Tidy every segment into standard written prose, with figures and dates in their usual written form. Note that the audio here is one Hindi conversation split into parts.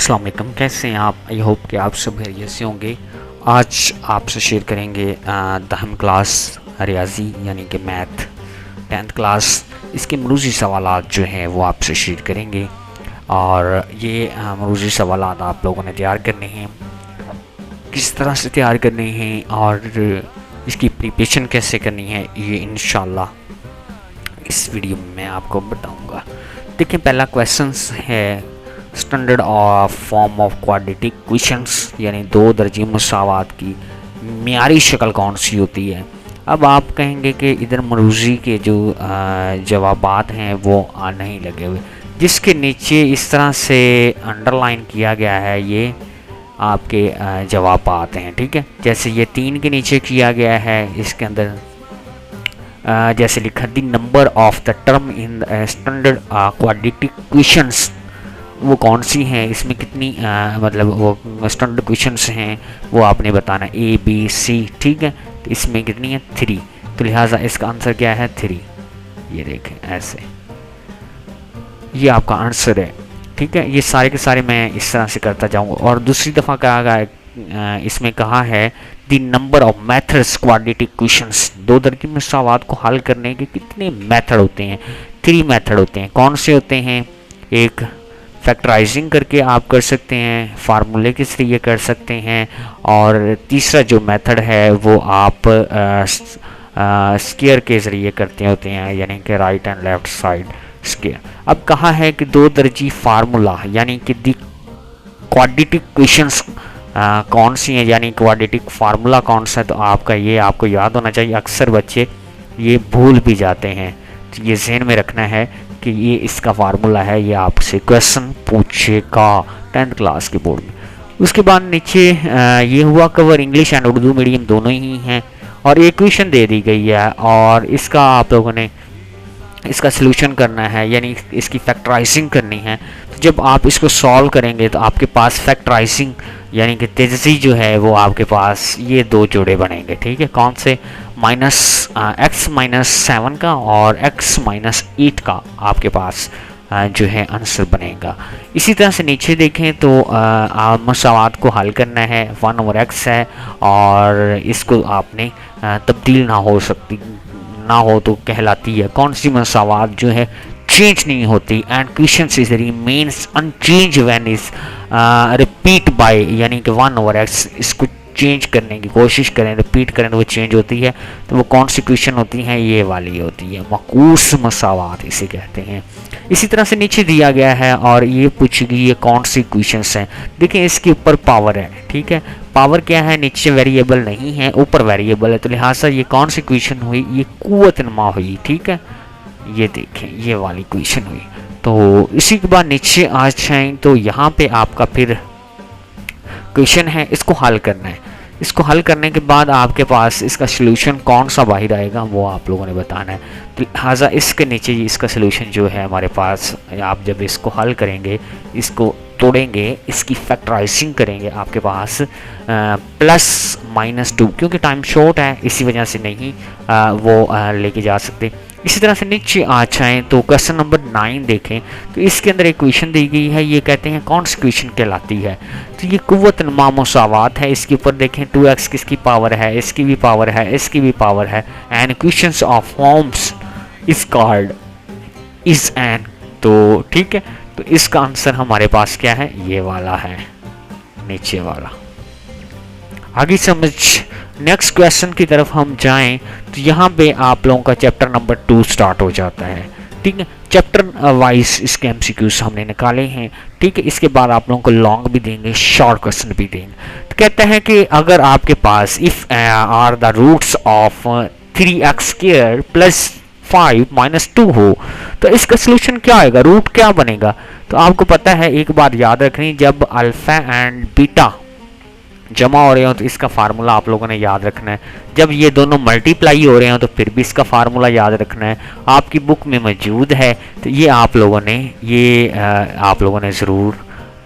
अस्सलाम वालेकुम, कैसे हैं आप? आई होप कि आप सब खैरियत से होंगे। आज आपसे शेयर करेंगे 10वीं क्लास रियाजी यानी कि मैथ 10th क्लास इसके मरूजी सवालात जो हैं वो आपसे शेयर करेंगे। और ये मरूजी सवालात आप लोगों ने तैयार करने हैं, किस तरह से तैयार करने हैं और इसकी प्रिपरेशन कैसे करनी है, ये इंशाल्लाह इस वीडियो में मैं आपको बताऊंगा। देखिए, पहला क्वेश्चंस है standard of form of quadratic questions यानी दो दर्जी मुसावात की मियारी शक्ल कौन सी होती है। अब आप कहेंगे कि इधर मरूजी के जो जवाबात हैं वो नहीं लगे हुए, जिसके नीचे इस तरह से अंडरलाइन किया गया है ये आपके जवाब आते हैं। ठीक है, जैसे ये 3 के नीचे किया गया है, इसके अंदर जैसे लिखा the number of the term in standard quadratic questions, वो कौन सी हैं, इसमें कितनी मतलब वो स्टैंडर्ड क्वेश्चंस हैं वो आपने बताना A B C। ठीक है, तो इसमें कितनी है 3, तो लिहाजा इसका आंसर क्या है 3। ये देखें ऐसे, ये आपका आंसर है। ठीक है, ये सारे के सारे मैं इस तरह से करता जाऊंगा। और दूसरी दफ़ा कहा गया, इसमें कहा है the number of methods quadratic questions, दो दर्जी मुसावात को हल करने के कितने मेथड होते हैं। 3 मेथड होते हैं। कौन से होते हैं? एक फैक्टराइजिंग करके आप कर सकते हैं, फार्मूले के जरिए कर सकते हैं, और तीसरा जो मेथड है वो आप स्केयर के ज़रिए करते होते हैं, यानी कि right and left side square. अब कहा है कि दो दर्जी फार्मूला यानी कि दी क्वाड्रेटिक क्वेश्चंस कौन सी हैं, यानी क्वाड्रेटिक फार्मूला कौन सा है। तो आपका ये आपको याद होना चाहिए, अक्सर बच्चे ये भूल भी जाते हैं, तो ये जहन में रखना है कि ये इसका फार्मूला है। ये आपसे क्वेश्चन पूछेगा 10th क्लास के बोर्ड में। उसके बाद नीचे ये हुआ cover, English and Urdu medium दोनों ही हैं, और एक क्वेश्चन दे दी गई है और इसका आप लोगों ने इसका सलूशन करना है, यानी इसकी फैक्टराइजिंग करनी है। तो जब आप इसको सॉल्व करेंगे तो आपके पास फैक्टराइजिंग यानी कि तेजी जो है वो आपके पास ये 2 जोड़े बनेंगे। ठीक है, कौन से? x-7 का और x-8 का आपके पास जो है आंसर बनेगा। इसी तरह से नीचे देखें तो मसावात को हल करना है, 1/x है और इसको आपने तब्दील ना हो तो कहलाती है। कौन सी मसावात जो है चेंज नहीं होती, and question is remains unchange when is repeat by, यानी कि 1/x इसको चेंज करने की कोशिश करें, रिपीट करें तो वो चेंज होती है। तो वो कौन सी क्वेश्चन होती हैं? ये वाली होती है, माकूस मसावात इसे कहते हैं। इसी तरह से नीचे दिया गया है और ये पूछी गई ये कौन सी क्वेश्चंस हैं। देखिए, इसके ऊपर पावर है। ठीक है, पावर क्या है? नीचे वेरिएबल नहीं है, ऊपर वेरिएबल है, तो लिहाजा ये कौन सी क्वेश्चन हुई? ये कुव्वत नमा हुई। ठीक है, ये देखें ये वाली क्वेश्चन हुई। तो इसी के बाद नीचे आ जाएं तो यहाँ पे आपका फिर क्वेश्चन है, इसको हल करना है। इसको हल करने के बाद आपके पास इसका सलूशन कौन सा बाहर आएगा वो आप लोगों ने बताना है। तो लिहाजा इसके नीचे इसका सलूशन जो है हमारे पास, आप जब इसको हल करेंगे, इसको तोड़ेंगे, इसकी फैक्टराइजिंग करेंगे, आपके पास +-2, क्योंकि टाइम शॉर्ट है इसी वजह से नहीं वो लेके जा सकते। इसी तरह से नीचे आ जाएँ तो क्वेश्चन नंबर 9 देखें तो इसके अंदर एक क्वेश्चन दी गई है, ये कहते हैं कौन सी क्वेश्चन कहलाती है। तो ये कुव्वत नमा मुसावात है। इसके ऊपर देखें 2x किसकी पावर है, इसकी भी पावर है, इसकी भी पावर है, and questions of forms is called is an. तो ठीक है, तो इसका आंसर हमारे पास क्या है? ये वाला है, नीचे वाला। आगे समझ नेक्स्ट क्वेश्चन की तरफ हम जाएं तो यहाँ पे आप लोगों का चैप्टर नंबर 2 स्टार्ट हो जाता है। ठीक है, चैप्टर वाइज इसके MCQs हमने निकाले हैं। ठीक है, इसके बाद आप लोगों को लॉन्ग भी देंगे, शॉर्ट क्वेश्चन भी देंगे। तो कहते हैं कि अगर आपके पास if are the roots of 3x² + 5 - 2 हो तो इसका सोल्यूशन क्या आएगा, रूट क्या बनेगा। तो आपको पता है, एक बात याद रखनी, जब अल्फा एंड बीटा जमा हो रहे हो तो इसका फार्मूला आप लोगों ने याद रखना है। जब ये दोनों मल्टीप्लाई हो रहे हो तो फिर भी इसका फार्मूला याद रखना है। आपकी बुक में मौजूद है, तो ये आप लोगों ने ज़रूर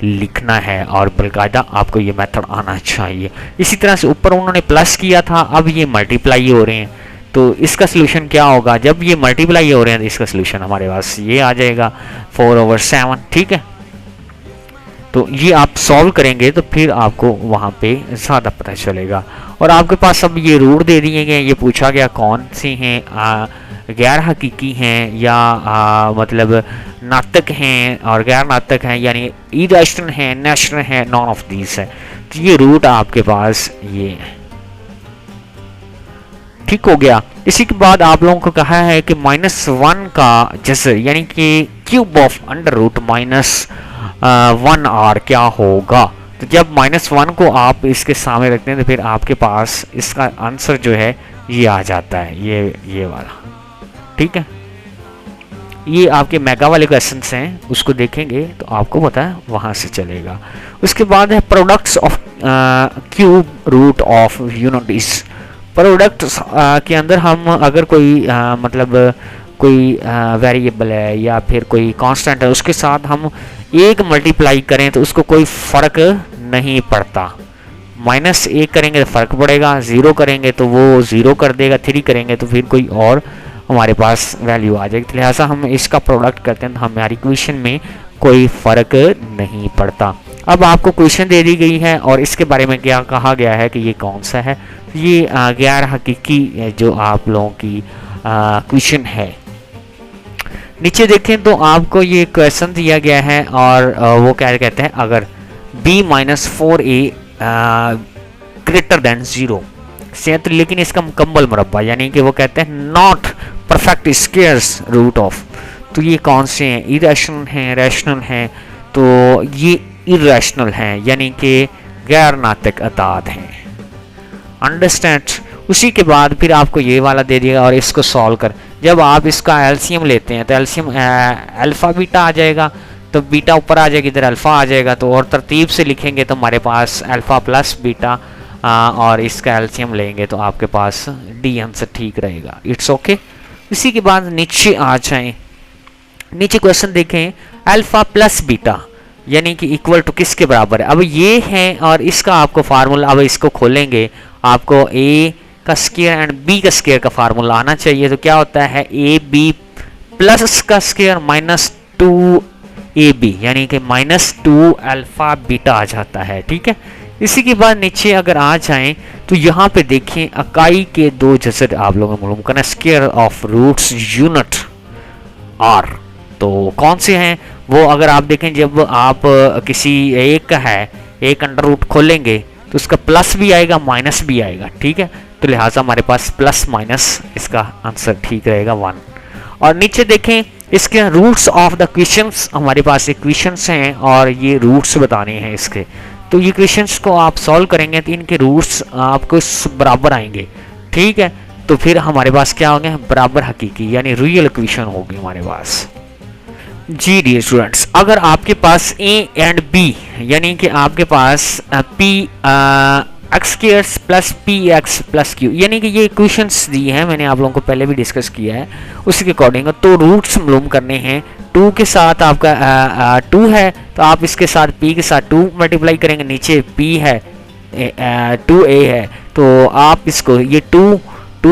लिखना है और बाकायदा आपको ये मेथड आना चाहिए। इसी तरह से ऊपर उन्होंने प्लस किया था, अब ये मल्टीप्लाई हो रहे हैं, तो इसका सलूशन क्या होगा? जब ये मल्टीप्लाई हो रहे हैं तो इसका सलूशन हमारे पास ये आ जाएगा 4/7। ठीक है, तो ये आप सॉल्व करेंगे तो फिर आपको वहाँ पे ज़्यादा पता चलेगा। और आपके पास अब ये रूट दे दिए गए, ये पूछा गया कौन से हैं गैर हकीकी हैं या मतलब नाटक हैं और गैर नाटक हैं, यानी इरेशनल हैं, नेशनल हैं, नॉन ऑफ दीज है। तो ये रूट आपके पास ये है, ठीक हो गया। इसी के बाद आप लोगों को कहा है कि -1 का जसर यानी कि cube of under root -1r क्या होगा। तो जब -1 को आप इसके सामने रखते हैं तो फिर आपके पास इसका आंसर जो है ये आ जाता है, ये वाला, ठीक है। ये आपके मेगा वाले क्वेश्चंस हैं, उसको देखेंगे तो आपको पता है वहाँ से चलेगा। उसके बाद है products of cube root of unities. Product के अंदर हम अगर कोई मतलब कोई वेरिएबल है या फिर कोई कांस्टेंट है, उसके साथ हम 1 मल्टीप्लाई करें तो उसको कोई फ़र्क नहीं पड़ता। -1 करेंगे तो फ़र्क पड़ेगा, 0 करेंगे तो वो 0 कर देगा, 3 करेंगे तो फिर कोई और हमारे पास वैल्यू आ जाएगी। तो लिहाजा हम इसका प्रोडक्ट करते हैं तो हमारी इक्वेशन में कोई फ़र्क नहीं पड़ता। अब आपको क्वेश्चन दे दी गई है और इसके बारे में क्या कहा गया है कि ये कौन सा है। ये गैर हकीकी जो आप लोगों की क्वेश्चन है। नीचे देखें तो आपको ये क्वेश्चन दिया गया है और वो क्या कहते हैं, अगर b-4a ग्रेटर देन 0 से, तो लेकिन इसका मुकम्मल मुरब्बा यानी कि वो कहते हैं not perfect squares root of. तो ये कौन से हैं, इरेशनल हैं, रैशनल हैं। तो ये इरेशनल हैं यानी कि गैर नातिक अदाद हैं, अंडरस्टैंड। उसी के बाद फिर आपको ये वाला दे दिएगा और इसको सॉल्व कर, जब आप इसका एलसीएम लेते हैं तो एलसीएम अल्फ़ा बीटा आ जाएगा, तो बीटा ऊपर आ जाएगी, इधर अल्फ़ा आ जाएगा। तो और तरतीब से लिखेंगे तो हमारे पास अल्फ़ा प्लस बीटा और इसका एलसीएम लेंगे तो आपके पास डी आंसर ठीक रहेगा। It's okay. इसी के बाद नीचे आ जाएं, नीचे क्वेश्चन देखें, अल्फ़ा प्लस बीटा यानी कि इक्वल टू किसके बराबर है। अब ये है और इसका आपको फार्मूला, अब इसको खोलेंगे आपको a का स्क्वायर एंड b का स्क्वायर का फार्मूला आना चाहिए। तो क्या होता है, ए बी प्लस का स्क्वायर -2ab यानी कि -2 अल्फ़ा बीटा आ जाता है, ठीक है। इसी के बाद नीचे अगर आ जाएं तो यहाँ पे देखें इकाई के 2 जसर आप लोगों को मालूम करना, square of roots unit r। तो कौन से हैं वो, अगर आप देखें जब आप किसी एक का है, एक अंडर रूट खोलेंगे तो उसका प्लस भी आएगा माइनस भी आएगा, ठीक है। तो लिहाजा हमारे पास प्लस माइनस इसका आंसर ठीक रहेगा 1। और नीचे देखें इसके रूट्स ऑफ द क्वेश्चंस, हमारे पास इक्वेशंस हैं और ये रूट्स बताने हैं इसके। तो ये क्वेश्चंस को आप सॉल्व करेंगे तो इनके रूट्स आपको बराबर आएंगे, ठीक है। तो फिर हमारे पास क्या होंगे, बराबर हकीकी यानी रियल इक्वेशन होगी हमारे पास। जी डियर स्टूडेंट्स, अगर आपके पास a एंड b यानी कि आपके पास p x square plus P x plus Q यानी कि ये इक्वेशंस दी हैं, मैंने आप लोगों को पहले भी डिस्कस किया है, उसके अकॉर्डिंग तो रूट्स मालूम करने हैं। 2 के साथ आपका 2 है तो आप इसके साथ p के साथ 2 मल्टीप्लाई करेंगे, नीचे p है 2a है तो आप इसको ये 2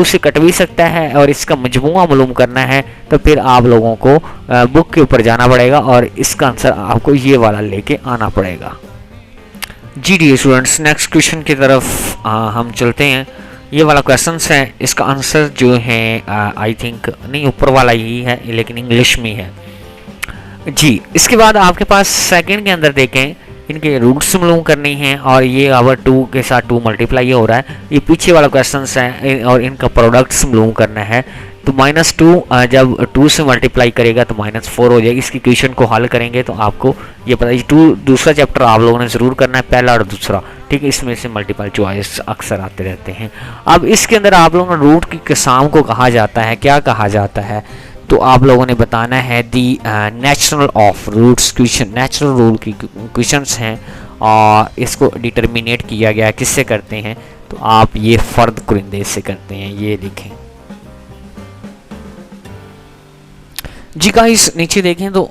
से कट भी सकता है और इसका मजमूआ मालूम करना है तो फिर आप लोगों को बुक के ऊपर जाना पड़ेगा और इसका आंसर आपको ये वाला लेके आना पड़ेगा। जी डियर स्टूडेंट्स, नेक्स्ट क्वेश्चन की तरफ हम चलते हैं। ये वाला क्वेश्चन है, इसका आंसर जो है आई थिंक नहीं ऊपर वाला ही है लेकिन इंग्लिश में है जी। इसके बाद आपके पास सेकंड के अंदर देखें, इनके रूट्स मालूम करनी हैं और ये अगर 2 के साथ 2 मल्टीप्लाई हो रहा है, ये पीछे वाला क्वेश्चन है और इनका प्रोडक्ट्स मालूम करना है। तो -2 जब 2 से मल्टीप्लाई करेगा तो -4 हो जाएगी। इसकी इक्वेशन को हल करेंगे तो आपको ये पता है, दूसरा चैप्टर आप लोगों ने ज़रूर करना है, पहला और दूसरा, ठीक है। इसमें से मल्टीपल चॉइस अक्सर आते रहते हैं। अब इसके अंदर आप लोगों ने रूट की किस्म को कहा जाता है, क्या कहा जाता है, तो आप लोगों ने बताना है the natural of roots question, natural rule की क्वेश्चंस हैं और इसको डिटर्मिनेट किया गया है, किससे करते हैं, तो आप ये फ़र्द कुरिंदे से करते हैं। ये देखें जी गाइस, नीचे देखें तो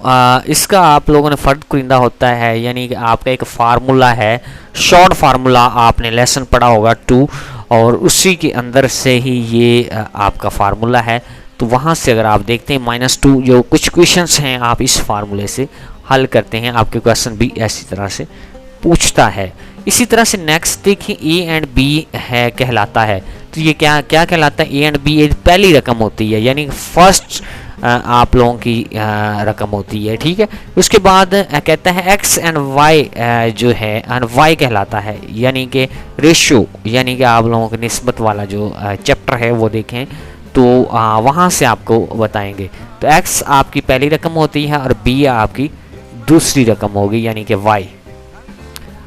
इसका आप लोगों ने फ़र्द कुरिंदा होता है यानी कि आपका एक फार्मूला है, शॉर्ट फार्मूला आपने लेसन पढ़ा होगा 2 और उसी के अंदर से ही ये आपका फार्मूला है। तो वहाँ से अगर आप देखते हैं -2 जो कुछ क्वेश्चंस हैं आप इस फार्मूले से हल करते हैं। आपके क्वेश्चन भी ऐसी तरह से पूछता है। इसी तरह से नेक्स्ट देखिए ए एंड बी है कहलाता है। तो ये क्या क्या कहलाता है? ए एंड बी पहली रकम होती है, यानी फर्स्ट आप लोगों की रकम होती है, ठीक है। उसके बाद कहता है एक्स एंड वाई जो है एंड वाई कहलाता है, यानी कि रेशो, यानी कि आप लोगों के निस्बत वाला जो चैप्टर है वो देखें तो वहाँ से आपको बताएंगे। तो एक्स आपकी पहली रकम होती है और बी आपकी दूसरी रकम होगी, यानी कि वाई।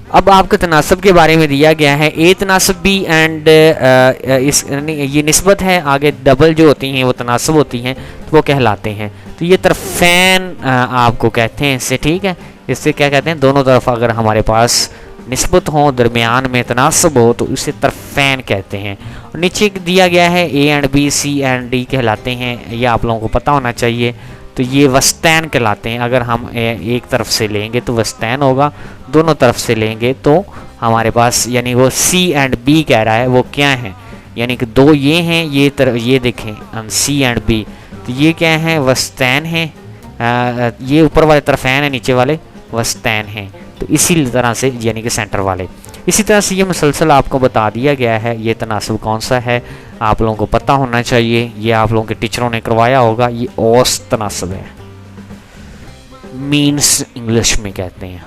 अब आपके तनासब के बारे में दिया गया है ए तनासब बी एंड इस ये निस्बत है, आगे डबल जो होती हैं वो तनासब होती हैं तो वो कहलाते हैं। तो ये तरफ़ैन आपको कहते हैं इससे, ठीक है। इससे क्या कहते हैं? दोनों तरफ अगर हमारे पास निस्बत हो, दरमियान में तनासब हो, तो इसे तरफ़ैन कहते हैं। और नीचे दिया गया है A and B C and D कहलाते हैं, ये आप लोगों को पता होना चाहिए। तो ये वस्तैन कहलाते हैं। अगर हम एक तरफ से लेंगे तो वस्तैन होगा, दोनों तरफ से लेंगे तो हमारे पास, यानी वो सी एंड बी कह रहा है, वो क्या है? यानी कि दो ये हैं, ये देखें सी एंड बी, तो ये क्या है? वस्तैन है। ये ऊपर वाले तरफ़ैन है, नीचे वाले वस्तैन हैं। तो इसी तरह से यानी कि सेंटर वाले। इसी तरह से ये मुसलसल आपको बता दिया गया है। ये तनासब कौन सा है आप लोगों को पता होना चाहिए, ये आप लोगों के टीचरों ने करवाया होगा। ये औस तनासब है, मीन्स इंग्लिश में कहते हैं।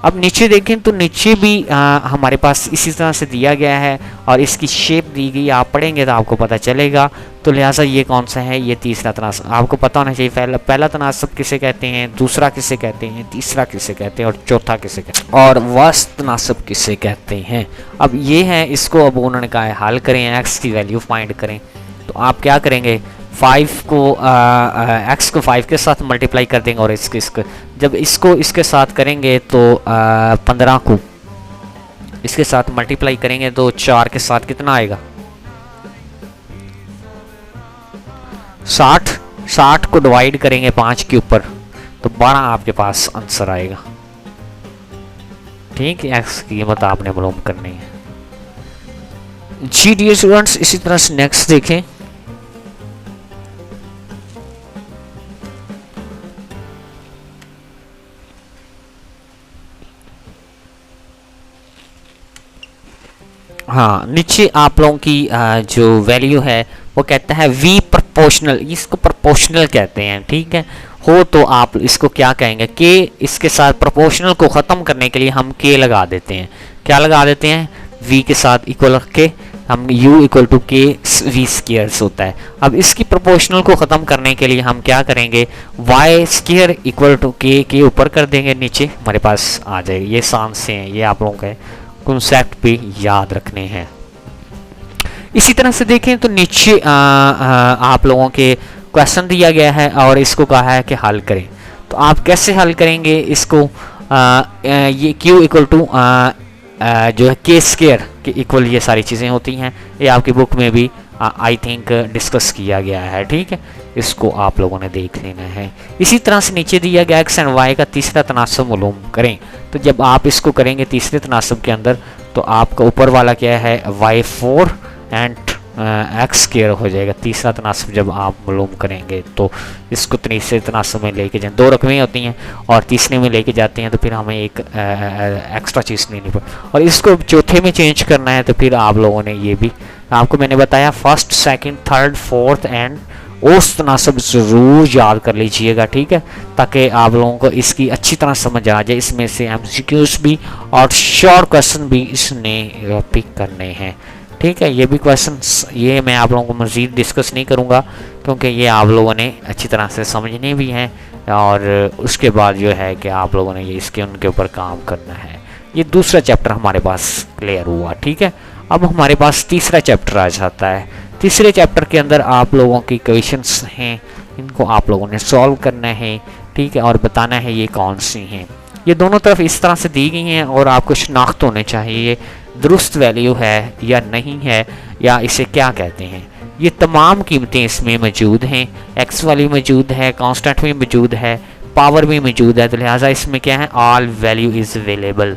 अब नीचे देखें तो नीचे भी हमारे पास इसी तरह से दिया गया है और इसकी शेप दी गई, आप पढ़ेंगे तो आपको पता चलेगा। तो लिहाजा ये कौन सा है? ये तीसरा तनासब आपको पता होना चाहिए। पहला तनासब किसे कहते हैं, दूसरा किसे कहते हैं, तीसरा किसे कहते हैं और चौथा किसे कहते हैं, और वस्त तनासब किसे कहते हैं। अब ये है, इसको अब उन्होंने कहा है हल करें, एक्स की वैल्यू फाइंड करें। तो आप क्या करेंगे? 5 को एक्स को 5 के साथ मल्टीप्लाई कर देंगे और इसको जब इसको इसके साथ करेंगे तो 15 को इसके साथ मल्टीप्लाई करेंगे तो 4 के साथ कितना आएगा? 60 को डिवाइड करेंगे 5 के ऊपर तो 12 आपके पास आंसर आएगा, ठीक है। एक्स की कीमत आपने मालूम करनी है। जी डियर स्टूडेंट्स, इसी तरह से नेक्स्ट देखें। हाँ, नीचे आप लोगों की जो वैल्यू है वो कहता है वी प्रोपोर्शनल, इसको प्रोपोर्शनल कहते हैं, ठीक है। हो तो आप इसको क्या कहेंगे? के इसके साथ प्रोपोर्शनल को ख़त्म करने के लिए हम के लगा देते हैं। क्या लगा देते हैं? वी के साथ इक्वल रख के हम u इक्वल टू के वी स्क्वायर्स होता है। अब इसकी प्रोपोर्शनल को ख़त्म करने के लिए हम क्या करेंगे? y स्क्वायर इक्वल टू के ऊपर कर देंगे, नीचे हमारे पास आ जाएगा। ये सांस से हैं, ये आप लोगों के कॉन्सेप्ट भी याद रखने हैं। इसी तरह से देखें तो नीचे आप लोगों के क्वेश्चन दिया गया है और इसको कहा है कि हल करें। तो आप कैसे हल करेंगे इसको? ये q इक्वल टू जो है के स्क्वायर के इक्वल ये सारी चीज़ें होती हैं। ये आपकी बुक में भी आई थिंक डिस्कस किया गया है, ठीक है। इसको आप लोगों ने देख लेना है। इसी तरह से नीचे दिया गया एक्स एंड वाई का तीसरा तनासब मालूम करें। तो जब आप इसको करेंगे तीसरे तनासब के अंदर तो आपका ऊपर वाला क्या है? y4 एंड एक्स स्क्वायर हो जाएगा। तीसरा तनासब जब आप मालूम करेंगे तो इसको तीसरे तनासब में लेके जाएं। दो रकमें होती हैं और तीसरे में लेके जाते हैं तो फिर हमें एक एक्स्ट्रा चीज़ लेनी पड़ती, और इसको चौथे में चेंज करना है तो फिर आप लोगों ने ये भी आपको मैंने बताया first, second, third, fourth and औसत तनासब ज़रूर याद कर लीजिएगा, ठीक है, ताकि आप लोगों को इसकी अच्छी तरह समझ आ जाए। इसमें से एमसीक्यूज भी और शॉर्ट क्वेश्चन भी इसने पिक करने हैं, ठीक है। ये भी क्वेश्चंस ये मैं आप लोगों को मज़ीद डिस्कस नहीं करूँगा क्योंकि ये आप लोगों ने अच्छी तरह से समझने भी हैं और उसके बाद जो है कि आप लोगों ने ये इसके उनके ऊपर काम करना है। ये दूसरा चैप्टर हमारे पास क्लियर हुआ, ठीक है। अब हमारे पास तीसरा चैप्टर आ जाता है। तीसरे चैप्टर के अंदर आप लोगों की क्वेश्चंस हैं, इनको आप लोगों ने सॉल्व करना है, ठीक है, और बताना है ये कौन सी हैं। ये दोनों तरफ इस तरह से दी गई हैं और आपको शनाख्त होने चाहिए दुरुस्त वैल्यू है या नहीं है या इसे क्या कहते हैं। ये तमाम कीमतें इसमें मौजूद हैं, एक्स वाली मौजूद है, कांस्टेंट भी मौजूद है, पावर भी मौजूद है, तो लिहाजा इसमें क्या है? ऑल वैल्यू इज़ अवेलेबल,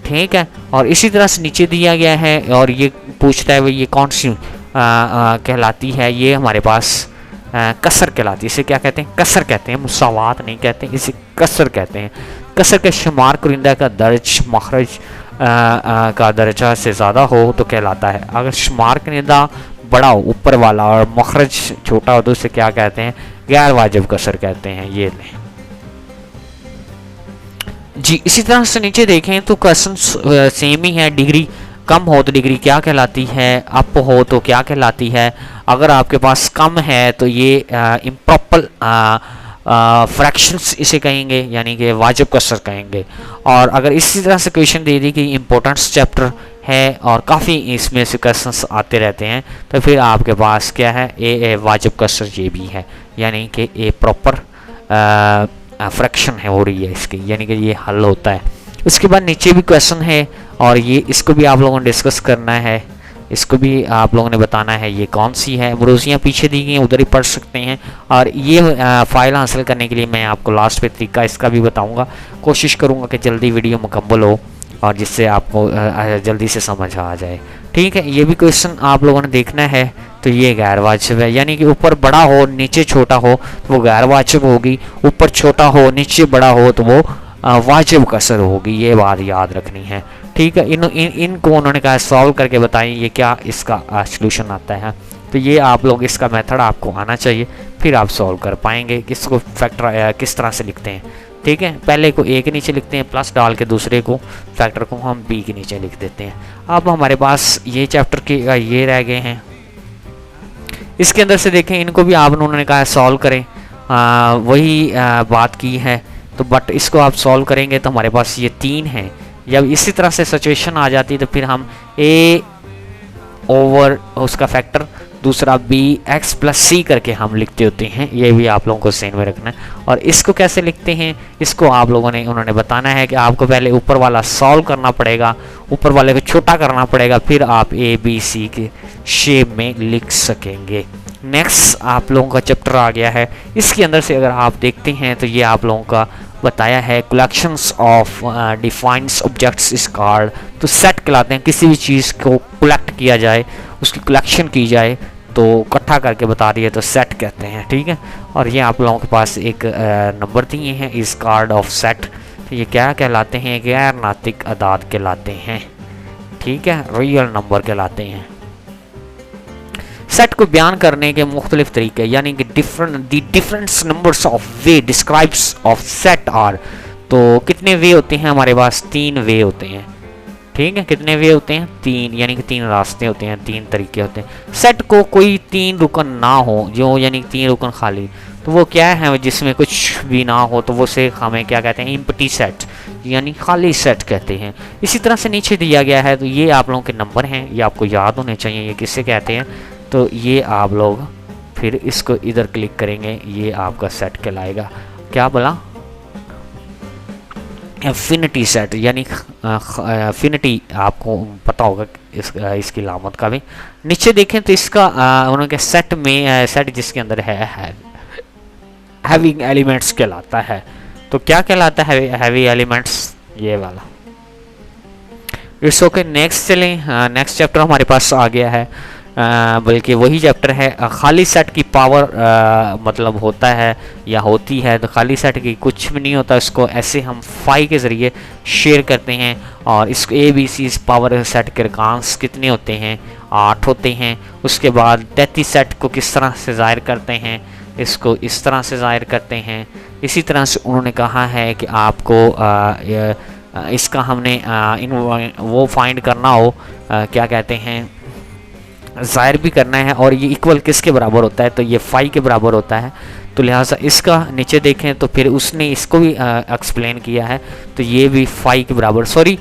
ठीक है। और इसी तरह से नीचे दिया गया है और ये पूछता है भाई ये कौन सी कहलाती है। ये हमारे पास कसर कहलाती है। इसे क्या कहते हैं? कसर कहते हैं, मुसावात नहीं कहते, इसे कसर कहते हैं। कसर के शुमार कुरिंदा का दर्ज मखरज का दर्जा से ज़्यादा हो तो कहलाता है। अगर शुमार कुरिंदा बड़ा हो ऊपर वाला और मखरज छोटा हो तो उसे क्या कहते हैं? गैर वाजिब कसर कहते हैं। ये लें जी। इसी तरह से नीचे देखें तो क्वेश्चन सेम ही है। डिग्री कम हो तो डिग्री क्या कहलाती है? अप हो तो क्या कहलाती है? अगर आपके पास कम है तो ये इम्प्रॉपर फ्रैक्शंस इसे कहेंगे, यानी कि वाजिब कसर कहेंगे। और अगर इसी तरह से क्वेश्चन दे दी कि इम्पोर्टेंस चैप्टर है और काफ़ी इसमें से क्वेश्चंस आते रहते हैं तो फिर आपके पास क्या है? ए वाजिब कसर ये भी है, यानी कि ए प्रॉपर फ्रैक्शन है हो रही है इसकी, यानी कि ये हल होता है। उसके बाद नीचे भी क्वेश्चन है और ये इसको भी आप लोगों ने डिस्कस करना है, इसको भी आप लोगों ने बताना है ये कौन सी है। मरूजियाँ पीछे दी गई हैं, उधर ही पढ़ सकते हैं। और ये फ़ाइल हासिल करने के लिए मैं आपको लास्ट पे तरीका इसका भी बताऊंगा। कोशिश करूंगा कि जल्दी वीडियो मुकम्मल हो और जिससे आपको जल्दी से समझ आ जाए। ठीक है, ये भी क्वेश्चन आप लोगों ने देखना है। तो ये गैर वाजिब है, यानी कि ऊपर बड़ा हो नीचे छोटा हो तो वो गैर वाजिब होगी, ऊपर छोटा हो नीचे बड़ा हो तो वो वाजिब कसर होगी। ये बात याद रखनी है। ठीक है, इनको उन्होंने कहा सॉल्व करके बताएं ये क्या इसका सलूशन आता है। तो ये आप लोग इसका मेथड आपको आना चाहिए, फिर आप सॉल्व कर पाएंगे। किसको फैक्टर किस तरह से लिखते हैं। ठीक है, पहले को ए के नीचे लिखते हैं प्लस डाल के, दूसरे को फैक्टर को हम बी के नीचे लिख देते हैं। अब हमारे पास ये चैप्टर के ये रह गए हैं। इसके अंदर से देखें, इनको भी आप उन्होंने कहा सॉल्व करें, वही बात की है। तो बट इसको आप सॉल्व करेंगे तो हमारे पास ये 3 हैं। जब इसी तरह से सिचुएशन आ जाती है तो फिर हम ए ओवर उसका फैक्टर दूसरा बी एक्स प्लस सी करके हम लिखते होते हैं। ये भी आप लोगों को सेन में रखना है। और इसको कैसे लिखते हैं इसको आप लोगों ने उन्होंने बताना है कि आपको पहले ऊपर वाला सॉल्व करना पड़ेगा, ऊपर वाले को छोटा करना पड़ेगा, फिर आप ए बी सी के शेप में लिख सकेंगे। नेक्स्ट आप लोगों का चैप्टर आ गया है। इसके अंदर से अगर आप देखते हैं तो ये आप लोगों का बताया है कलेक्शंस ऑफ डिफाइंस ऑब्जेक्ट्स इस कार्ड। तो सेट कहलाते हैं, किसी भी चीज़ को कलेक्ट किया जाए, उसकी कलेक्शन की जाए तो इकट्ठा करके बता रही है तो सेट कहते हैं। ठीक है, और ये आप लोगों के पास एक नंबर दिए हैं इस कार्ड ऑफ सेट। तो ये क्या कहलाते हैं? गैर नातिक अदाद कहलाते हैं। ठीक है, रियल नंबर कहलाते हैं। सेट को बयान करने के मुख्तलिफ तरीके, यानी कि different numbers of way describes of set are. तो कितने वे होते हैं हमारे पास? 3 वे होते हैं। ठीक है, कितने वे होते हैं? 3, यानी कि 3 रास्ते होते हैं, 3 तरीके होते हैं। सेट को कोई 3 रुकन ना हो, जो यानी 3 रुकन खाली, तो वो क्या है? जिसमें कुछ भी ना हो तो वो से हमें क्या कहते हैं? एम्प्टी सेट, यानी खाली सेट कहते हैं। इसी तरह से नीचे दिया गया है। तो ये आप लोगों के नंबर हैं, ये आपको याद होने चाहिए ये किससे कहते हैं। तो ये आप लोग फिर इसको इधर क्लिक करेंगे, ये आपका सेट कहलाएगा। क्या बोला? एफिनिटी सेट, यानी एफिनिटी आपको पता होगा इसकी लामत का भी। नीचे देखें तो इसका उन्होंने सेट में सेट जिसके अंदर है हैविंग एलिमेंट्स कहलाता है। तो क्या कहलाता है? हैवी एलिमेंट्स, ये वाला। इट्स ओके, नेक्स्ट चलें। नेक्स्ट चैप्टर हमारे पास आ गया है, बल्कि वही चैप्टर है। खाली सेट की पावर मतलब होता है या होती है। तो खाली सेट की कुछ भी नहीं होता, इसको ऐसे हम फाई के ज़रिए शेयर करते हैं। और इसको A B C power set के अर्कान्स कितने होते हैं? 8 होते हैं। उसके बाद 33 सेट को किस तरह से ज़ाहिर करते हैं? इसको इस तरह से ज़ाहिर करते हैं। इसी तरह से उन्होंने कहा है कि आपको इसका हमने वो फाइंड करना हो, क्या कहते हैं, ज़ाहिर भी करना है। और ये इक्वल किसके बराबर होता है? तो ये 5 के बराबर होता है। तो लिहाजा इसका नीचे देखें तो फिर उसने इसको भी एक्सप्लेन किया है। तो ये भी 5 के बराबर, सॉरी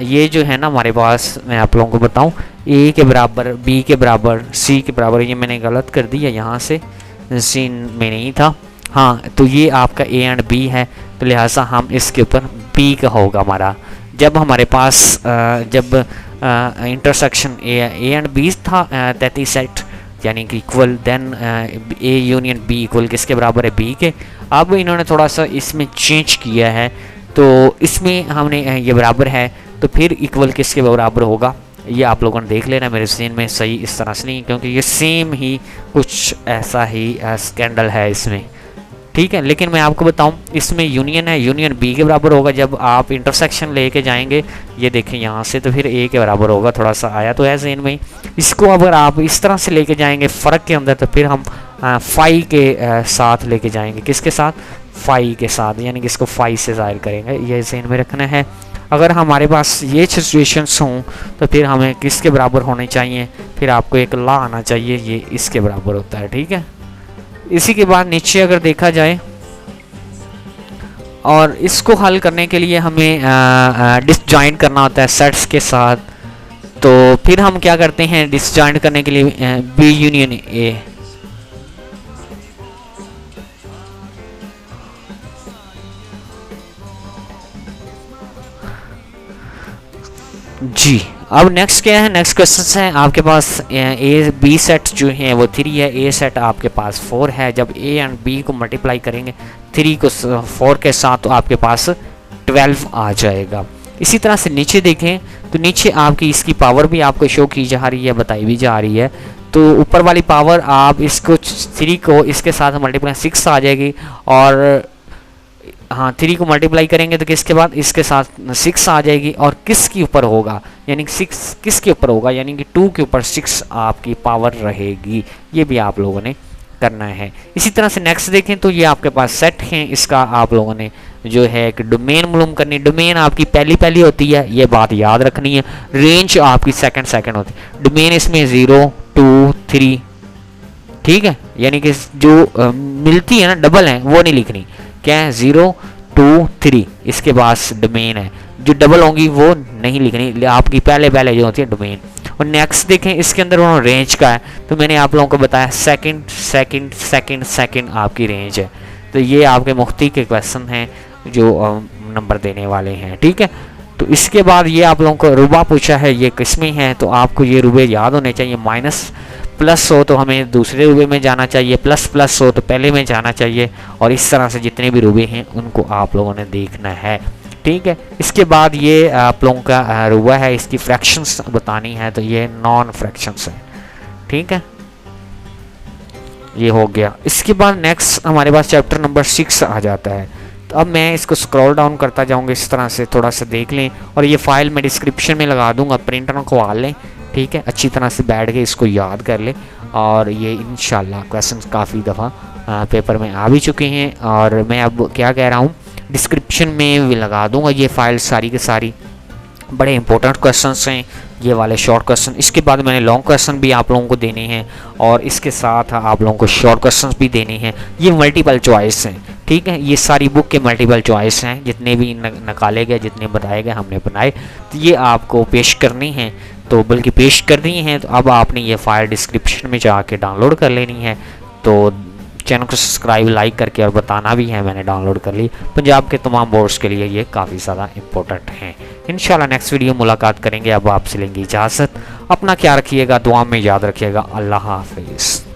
ये जो है ना हमारे पास, मैं आप लोगों को बताऊं, ए के बराबर, बी के बराबर, सी के बराबर। ये मैंने गलत कर दिया, यहाँ से सीन में नहीं था। हाँ, तो ये आपका ए एंड बी है। तो लिहाजा हम इसके ऊपर बी का होगा हमारा। जब हमारे पास जब इंटरसेक्शन ए एंड बी था 33 सेट यानी कि equal, then A union B equal किसके बराबर है? बी के। अब इन्होंने थोड़ा सा इसमें चेंज किया है। तो इसमें हमने ये बराबर है तो फिर इक्वल किसके बराबर होगा? ये आप लोगों ने देख लेना, मेरे सीन में सही इस तरह से नहीं, क्योंकि ये सेम ही कुछ ऐसा ही स्कैंडल है इसमें, ठीक है। लेकिन मैं आपको बताऊं, इसमें यूनियन है, यूनियन बी के बराबर होगा जब आप इंटरसेक्शन लेके जाएंगे, ये देखें यहाँ से, तो फिर ए के बराबर होगा, थोड़ा सा आया तो है ज़हन में। इसको अगर आप इस तरह से लेके जाएंगे फ़र्क के अंदर, तो फिर हम फाई के साथ लेके जाएंगे, किसके साथ, फाई के साथ, यानी कि इसको फाई से ज़ाहिर करेंगे, ये ज़हन में रखना है। अगर हमारे पास ये सिचुएशंस हों तो फिर हमें किसके बराबर होने चाहिए, फिर आपको एक लॉ आना चाहिए, ये इसके बराबर होता है, ठीक है। इसी के बाद नीचे अगर देखा जाए, और इसको हल करने के लिए हमें डिसजॉइंट करना होता है सेट्स के साथ, तो फिर हम क्या करते हैं डिसजॉइंट करने के लिए बी यूनियन ए, जी। अब नेक्स्ट क्या है, नेक्स्ट क्वेश्चन है आपके पास, ए बी सेट जो है वो 3 है, ए सेट आपके पास 4 है। जब ए एंड बी को मल्टीप्लाई करेंगे 3 को 4 के साथ, तो आपके पास 12 आ जाएगा। इसी तरह से नीचे देखें तो नीचे आपकी इसकी पावर भी आपको शो की जा रही है, बताई भी जा रही है। तो ऊपर वाली पावर आप इसको 3 को इसके साथ मल्टीप्लाई 6 आ जाएगी, और हाँ 3 को मल्टीप्लाई करेंगे तो किसके बाद इसके साथ 6 आ जाएगी, और किसके ऊपर होगा, यानी 6 किसके ऊपर होगा, यानी कि 2 के ऊपर 6 आपकी पावर रहेगी। ये भी आप लोगों ने करना है। इसी तरह से नेक्स्ट देखें तो ये आपके पास सेट हैं, इसका आप लोगों ने जो है एक डोमेन मालूम करनी, डोमेन आपकी पहली होती है, ये बात याद रखनी है। रेंज आपकी सेकंड होती है। डोमेन इसमें 0 2 3, ठीक है, यानी कि जो मिलती है ना डबल है वो नहीं लिखनी, क्या है 0 2 3 इसके पास डोमेन है, जो डबल होंगी वो नहीं लिखनी, आपकी पहले जो होती है डोमेन। और नेक्स्ट देखें इसके अंदर वो रेंज का है, तो मैंने आप लोगों को बताया सेकंड आपकी रेंज है। तो ये आपके मुफ्ती के क्वेश्चन हैं जो नंबर देने वाले हैं, ठीक है। तो इसके बाद ये आप लोगों को रुबा पूछा है, ये किसमें है, तो आपको ये रुबे याद होने चाहिए। माइनस प्लस हो तो हमें दूसरे रुबे में जाना चाहिए, प्लस हो तो पहले में जाना चाहिए, और इस तरह से जितने भी रुबे हैं उनको आप लोगों ने देखना है, ठीक है। इसके बाद ये आप लोगों का रुबा है, इसकी फ्रैक्शंस बतानी है, तो ये नॉन फ्रैक्शंस है, ठीक है, ये हो गया। इसके बाद नेक्स्ट हमारे पास चैप्टर नंबर 6 आ जाता है। तो अब मैं इसको स्क्रॉल डाउन करता जाऊंगा इस तरह से, थोड़ा सा देख लें, और ये फाइल मैं डिस्क्रिप्शन में लगा दूंगा, प्रिंट ना खुआ लें, ठीक है, अच्छी तरह से बैठ के इसको याद कर लें। और ये इंशाल्लाह क्वेश्चन काफ़ी दफ़ा पेपर में आ भी चुके हैं, और मैं अब क्या कह रहा हूँ डिस्क्रिप्शन में भी लगा दूंगा ये फाइल सारी की सारी। बड़े इंपॉर्टेंट क्वेश्चंस हैं ये वाले शॉर्ट क्वेश्चन। इसके बाद मैंने लॉन्ग क्वेश्चन भी आप लोगों को देने हैं, और इसके साथ आप लोगों को शॉर्ट क्वेश्चन भी देने हैं। ये मल्टीपल चॉइस हैं, ठीक है, ये सारी बुक के मल्टीपल चॉइस हैं, जितने भी निकाले गए, जितने बताए गए हमने बनाए, तो ये आपको पेश करनी है, तो बल्कि पेश करनी है। तो अब आपने ये फाइल डिस्क्रिप्शन में जाके डाउनलोड कर लेनी है। तो चैनल को सब्सक्राइब लाइक करके और बताना भी है मैंने डाउनलोड कर ली। पंजाब के तमाम बोर्ड्स के लिए ये काफ़ी ज़्यादा इंपॉर्टेंट हैं। इंशाल्लाह नेक्स्ट वीडियो मुलाकात करेंगे। अब आपसे लेंगे इजाज़त। अपना ख्याल रखिएगा, दुआ में याद रखिएगा। अल्लाह हाफिज़।